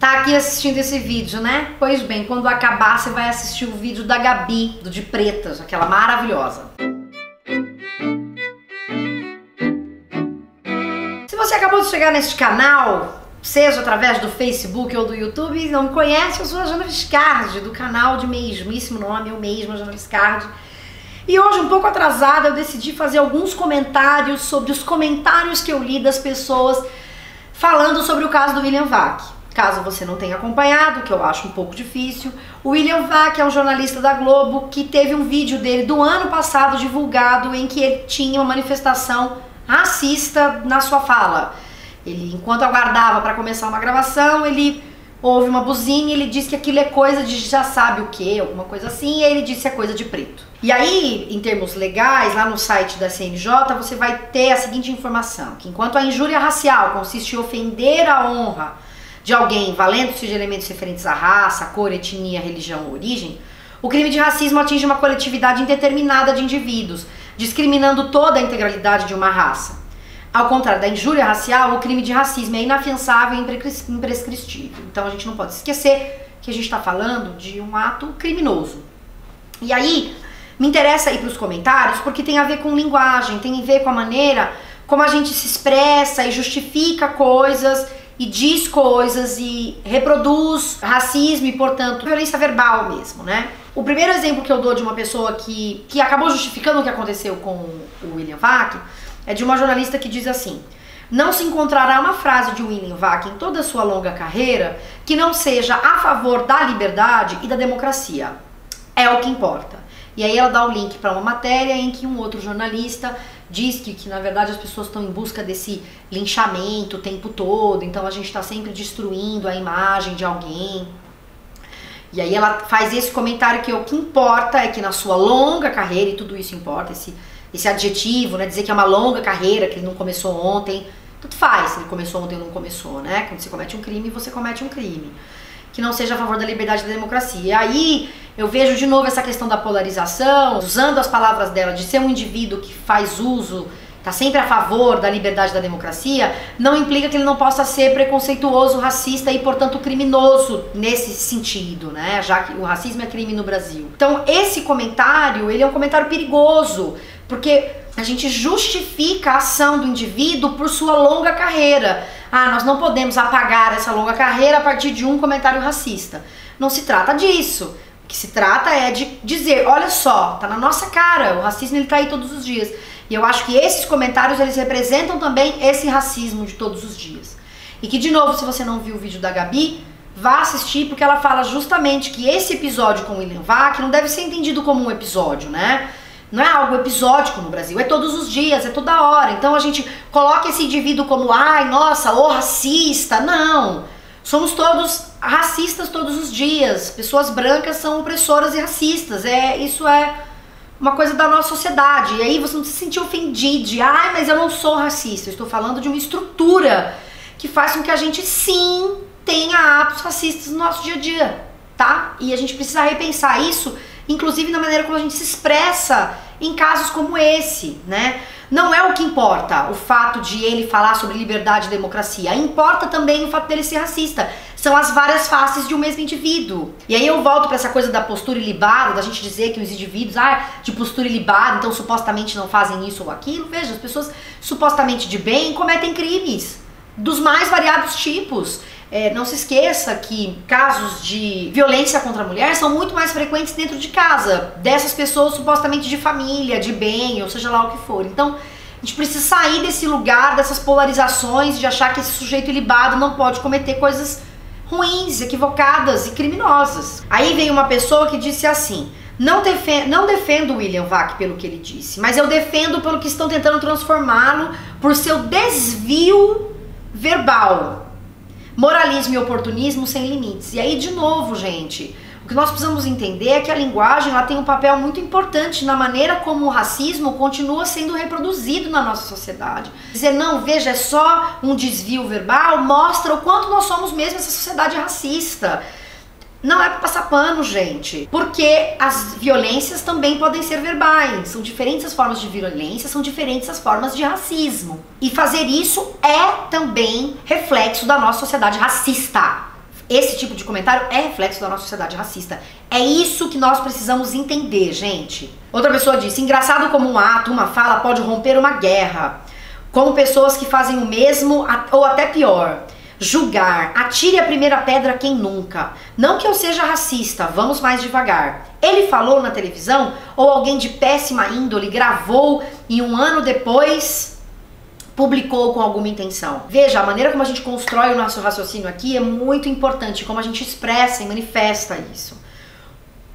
Tá aqui assistindo esse vídeo, né? Pois bem, quando acabar você vai assistir o vídeo da Gabi, do De Pretas, aquela maravilhosa. Se você acabou de chegar neste canal, seja através do Facebook ou do YouTube, e não me conhece, eu sou a Jana Viscardi, do canal de mesmíssimo nome, eu mesma, Jana Viscardi. E hoje, um pouco atrasada, eu decidi fazer alguns comentários sobre os comentários que eu li das pessoas falando sobre o caso do William Vac. Caso você não tenha acompanhado, que eu acho um pouco difícil, o William Vac é um jornalista da Globo que teve um vídeo dele do ano passado divulgado em que ele tinha uma manifestação racista na sua fala. Ele, enquanto aguardava para começar uma gravação, ele ouve uma buzina e ele diz que aquilo é coisa de já sabe o que, alguma coisa assim, e ele disse que é coisa de preto. E aí, em termos legais, lá no site da CNJ, você vai ter a seguinte informação, que enquanto a injúria racial consiste em ofender a honra de alguém valendo-se de elementos referentes à raça, cor, etnia, religião ou origem, o crime de racismo atinge uma coletividade indeterminada de indivíduos, discriminando toda a integralidade de uma raça. Ao contrário da injúria racial, o crime de racismo é inafiançável e imprescritível. Então a gente não pode esquecer que a gente está falando de um ato criminoso. E aí, me interessa ir para os comentários porque tem a ver com linguagem, tem a ver com a maneira como a gente se expressa e justifica coisas e diz coisas e reproduz racismo e, portanto, violência verbal mesmo, né? O primeiro exemplo que eu dou de uma pessoa que acabou justificando o que aconteceu com o William Vac é de uma jornalista que diz assim: não se encontrará uma frase de William Vac em toda a sua longa carreira que não seja a favor da liberdade e da democracia. É o que importa. E aí ela dá o link para uma matéria em que um outro jornalista diz que na verdade as pessoas estão em busca desse linchamento o tempo todo, então a gente está sempre destruindo a imagem de alguém. E aí ela faz esse comentário que o que importa é que na sua longa carreira, e tudo isso importa, esse adjetivo, né, dizer que é uma longa carreira, que ele não começou ontem, tudo faz se ele começou ontem ou não começou, né? Quando você comete um crime, você comete um crime. Que não seja a favor da liberdade e da democracia. E aí eu vejo de novo essa questão da polarização, usando as palavras dela, de ser um indivíduo que faz uso, tá sempre a favor da liberdade e da democracia, não implica que ele não possa ser preconceituoso, racista e, portanto, criminoso nesse sentido, né? Já que o racismo é crime no Brasil. Então, esse comentário, ele é um comentário perigoso, porque a gente justifica a ação do indivíduo por sua longa carreira. Ah, nós não podemos apagar essa longa carreira a partir de um comentário racista. Não se trata disso. O que se trata é de dizer, olha só, tá na nossa cara, o racismo ele tá aí todos os dias. E eu acho que esses comentários, eles representam também esse racismo de todos os dias. E que, de novo, se você não viu o vídeo da Gabi, vá assistir, porque ela fala justamente que esse episódio com o William Vac não deve ser entendido como um episódio, né? Não é algo episódico no Brasil, é todos os dias, é toda hora. Então a gente coloca esse indivíduo como, ai, nossa, o racista. Não, somos todos racistas todos os dias. Pessoas brancas são opressoras e racistas. Isso é uma coisa da nossa sociedade. E aí você não se sentir ofendido de, ai, mas eu não sou racista. Eu estou falando de uma estrutura que faz com que a gente, sim, tenha atos racistas no nosso dia a dia, tá? E a gente precisa repensar isso, inclusive na maneira como a gente se expressa em casos como esse, né? Não é o que importa o fato de ele falar sobre liberdade e democracia, importa também o fato dele ser racista. São as várias faces de um mesmo indivíduo. E aí eu volto para essa coisa da postura ilibada, da gente dizer que os indivíduos, de postura ilibada, então supostamente não fazem isso ou aquilo. Veja, as pessoas supostamente de bem cometem crimes dos mais variados tipos. Não se esqueça que casos de violência contra a mulher são muito mais frequentes dentro de casa, dessas pessoas supostamente de família, de bem, ou seja lá o que for. Então, a gente precisa sair desse lugar, dessas polarizações, de achar que esse sujeito ilibado não pode cometer coisas ruins, equivocadas e criminosas. Aí vem uma pessoa que disse assim: não defendo o William Vac pelo que ele disse, mas eu defendo pelo que estão tentando transformá-lo por seu desvio verbal. Moralismo e oportunismo sem limites. E aí, de novo, gente, o que nós precisamos entender é que a linguagem ela tem um papel muito importante na maneira como o racismo continua sendo reproduzido na nossa sociedade. Dizer, não, veja, é só um desvio verbal, mostra o quanto nós somos mesmo essa sociedade racista. Não é pra passar pano, gente, porque as violências também podem ser verbais. São diferentes as formas de violência, são diferentes as formas de racismo. E fazer isso é também reflexo da nossa sociedade racista. Esse tipo de comentário é reflexo da nossa sociedade racista. É isso que nós precisamos entender, gente. Outra pessoa disse, engraçado como um ato, uma fala pode romper uma guerra. Como pessoas que fazem o mesmo ou até pior. Julgar, atire a primeira pedra quem nunca. Não que eu seja racista, vamos mais devagar. Ele falou na televisão ou alguém de péssima índole gravou e um ano depois publicou com alguma intenção. Veja, a maneira como a gente constrói o nosso raciocínio aqui é muito importante, como a gente expressa e manifesta isso.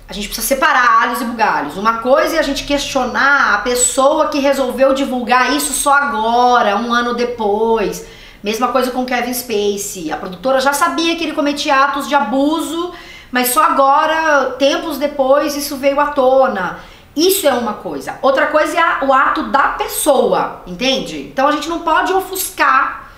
A gente precisa separar alhos e bugalhos. Uma coisa é a gente questionar a pessoa que resolveu divulgar isso só agora, um ano depois. Mesma coisa com Kevin Spacey. A produtora já sabia que ele cometia atos de abuso, mas só agora, tempos depois, isso veio à tona. Isso é uma coisa. Outra coisa é o ato da pessoa, entende? Então a gente não pode ofuscar,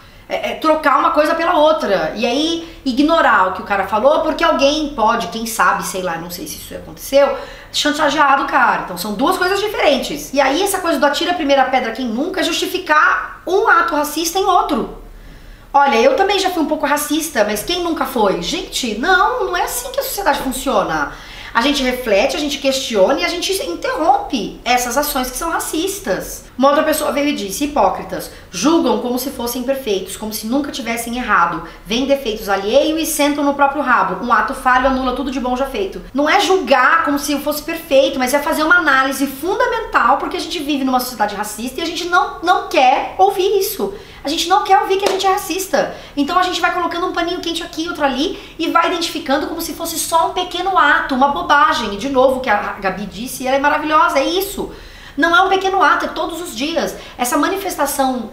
trocar uma coisa pela outra. E aí ignorar o que o cara falou, porque alguém pode, quem sabe, sei lá, não sei se isso aconteceu, chantagear o cara. Então são duas coisas diferentes. E aí essa coisa do atira a primeira pedra quem nunca é justificar um ato racista em outro. Olha, eu também já fui um pouco racista, mas quem nunca foi? Gente, não é assim que a sociedade funciona. A gente reflete, a gente questiona e a gente interrompe essas ações que são racistas. Uma outra pessoa veio e disse, hipócritas, julgam como se fossem perfeitos, como se nunca tivessem errado, veem defeitos alheios e sentam no próprio rabo. Um ato falho anula tudo de bom já feito. Não é julgar como se eu fosse perfeito, mas é fazer uma análise fundamental, porque a gente vive numa sociedade racista e a gente não quer ouvir isso. A gente não quer ouvir que a gente é racista. Então a gente vai colocando um paninho quente aqui, outro ali, e vai identificando como se fosse só um pequeno ato, uma bobagem. E de novo, o que a Gabi disse, ela é maravilhosa, é isso. Não é um pequeno ato, é todos os dias. Essa manifestação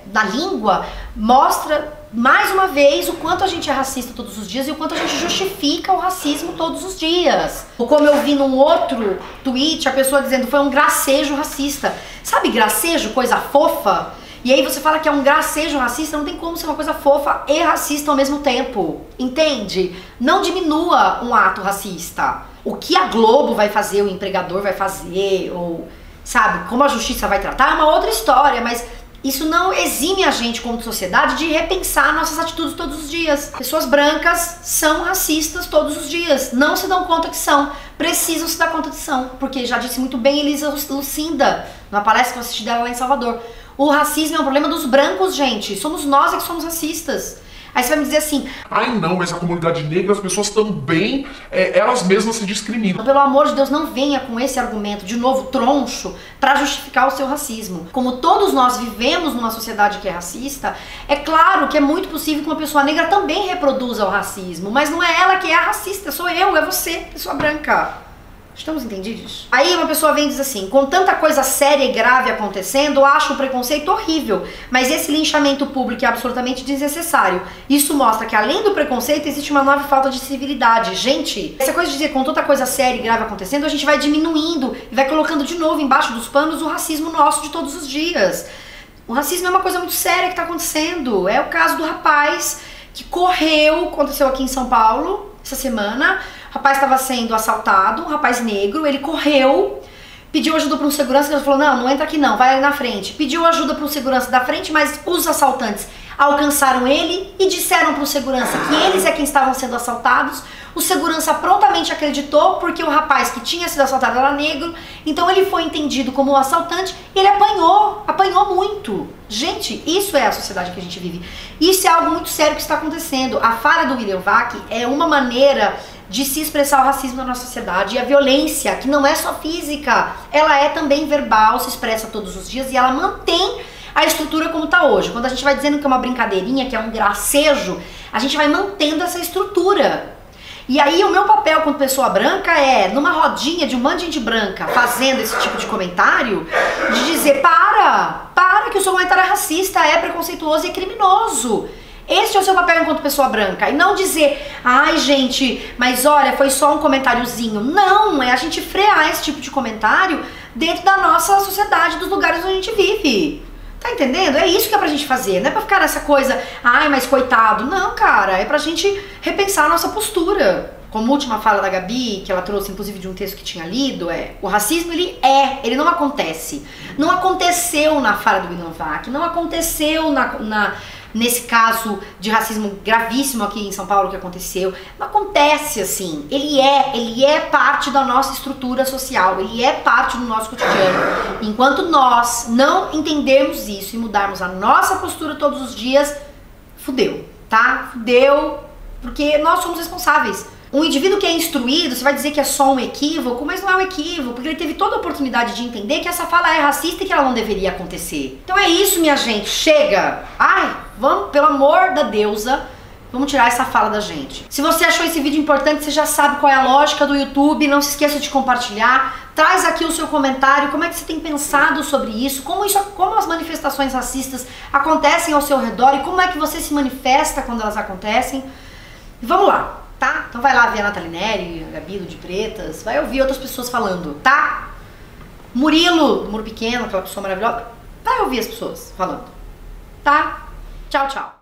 da língua mostra, mais uma vez, o quanto a gente é racista todos os dias e o quanto a gente justifica o racismo todos os dias. Ou como eu vi num outro tweet, a pessoa dizendo, foi um gracejo racista. Sabe gracejo, coisa fofa? E aí você fala que é um gracejo racista, não tem como ser uma coisa fofa e racista ao mesmo tempo, entende? Não diminua um ato racista. O que a Globo vai fazer, o empregador vai fazer, ou sabe, como a justiça vai tratar, é uma outra história, mas isso não exime a gente como sociedade de repensar nossas atitudes todos os dias. Pessoas brancas são racistas todos os dias, não se dão conta que são, precisam se dar conta que são, porque já disse muito bem Elisa Lucinda, numa palestra que eu assisti dela lá em Salvador. O racismo é um problema dos brancos, gente. Somos nós que somos racistas. Aí você vai me dizer assim, ai não, mas a comunidade negra, as pessoas também, elas mesmas se discriminam. Pelo amor de Deus, não venha com esse argumento, de novo, troncho, pra justificar o seu racismo. Como todos nós vivemos numa sociedade que é racista, é claro que é muito possível que uma pessoa negra também reproduza o racismo, mas não é ela que é a racista, sou eu, é você, pessoa branca. Estamos entendidos? Aí uma pessoa vem e diz assim, com tanta coisa séria e grave acontecendo, acho o preconceito horrível, mas esse linchamento público é absolutamente desnecessário. Isso mostra que além do preconceito existe uma nova falta de civilidade. Gente, essa coisa de dizer com tanta coisa séria e grave acontecendo, a gente vai diminuindo e vai colocando de novo embaixo dos panos o racismo nosso de todos os dias. O racismo é uma coisa muito séria que está acontecendo. É o caso do rapaz que correu, aconteceu aqui em São Paulo essa semana. O rapaz estava sendo assaltado, um rapaz negro, ele correu, pediu ajuda para um segurança, que ele falou, não entra aqui não, vai ali na frente. Pediu ajuda para o segurança da frente, mas os assaltantes alcançaram ele e disseram para o segurança que eles é quem estavam sendo assaltados. O segurança prontamente acreditou, porque o rapaz que tinha sido assaltado era negro, então ele foi entendido como um assaltante e ele apanhou muito. Gente, isso é a sociedade que a gente vive. Isso é algo muito sério que está acontecendo. A fala do William Vac é uma maneira de se expressar o racismo na nossa sociedade. E a violência, que não é só física, ela é também verbal, se expressa todos os dias e ela mantém a estrutura como está hoje. Quando a gente vai dizendo que é uma brincadeirinha, que é um gracejo, a gente vai mantendo essa estrutura. E aí o meu papel como pessoa branca é, numa rodinha de um monte de gente branca fazendo esse tipo de comentário, de dizer, para que o seu comentário é racista, é preconceituoso e é criminoso. Esse é o seu papel enquanto pessoa branca. E não dizer, ai gente, mas olha, foi só um comentáriozinho. Não, é a gente frear esse tipo de comentário dentro da nossa sociedade, dos lugares onde a gente vive. Tá entendendo? É isso que é pra gente fazer, não é pra ficar nessa coisa, ai, mas coitado. Não, cara, é pra gente repensar a nossa postura. Como última fala da Gabi, que ela trouxe inclusive de um texto que tinha lido, o racismo ele não acontece. Não aconteceu na fala do William Vac, não aconteceu nesse caso de racismo gravíssimo aqui em São Paulo que aconteceu. Não acontece assim. Ele é parte da nossa estrutura social, ele é parte do nosso cotidiano. Enquanto nós não entendermos isso e mudarmos a nossa postura todos os dias, fudeu, tá? Fudeu, porque nós somos responsáveis. Um indivíduo que é instruído, você vai dizer que é só um equívoco, mas não é um equívoco, porque ele teve toda a oportunidade de entender que essa fala é racista e que ela não deveria acontecer. Então é isso, minha gente, chega! Ai, vamos, pelo amor da deusa, vamos tirar essa fala da gente. Se você achou esse vídeo importante, você já sabe qual é a lógica do YouTube, não se esqueça de compartilhar, traz aqui o seu comentário, como é que você tem pensado sobre isso, como as manifestações racistas acontecem ao seu redor e como é que você se manifesta quando elas acontecem. E vamos lá! Tá? Então vai lá ver a Nathalie Neri, a Gabi do de Pretas, vai ouvir outras pessoas falando, tá? Murilo, do Muro Pequeno, aquela pessoa maravilhosa, vai ouvir as pessoas falando, tá? Tchau, tchau.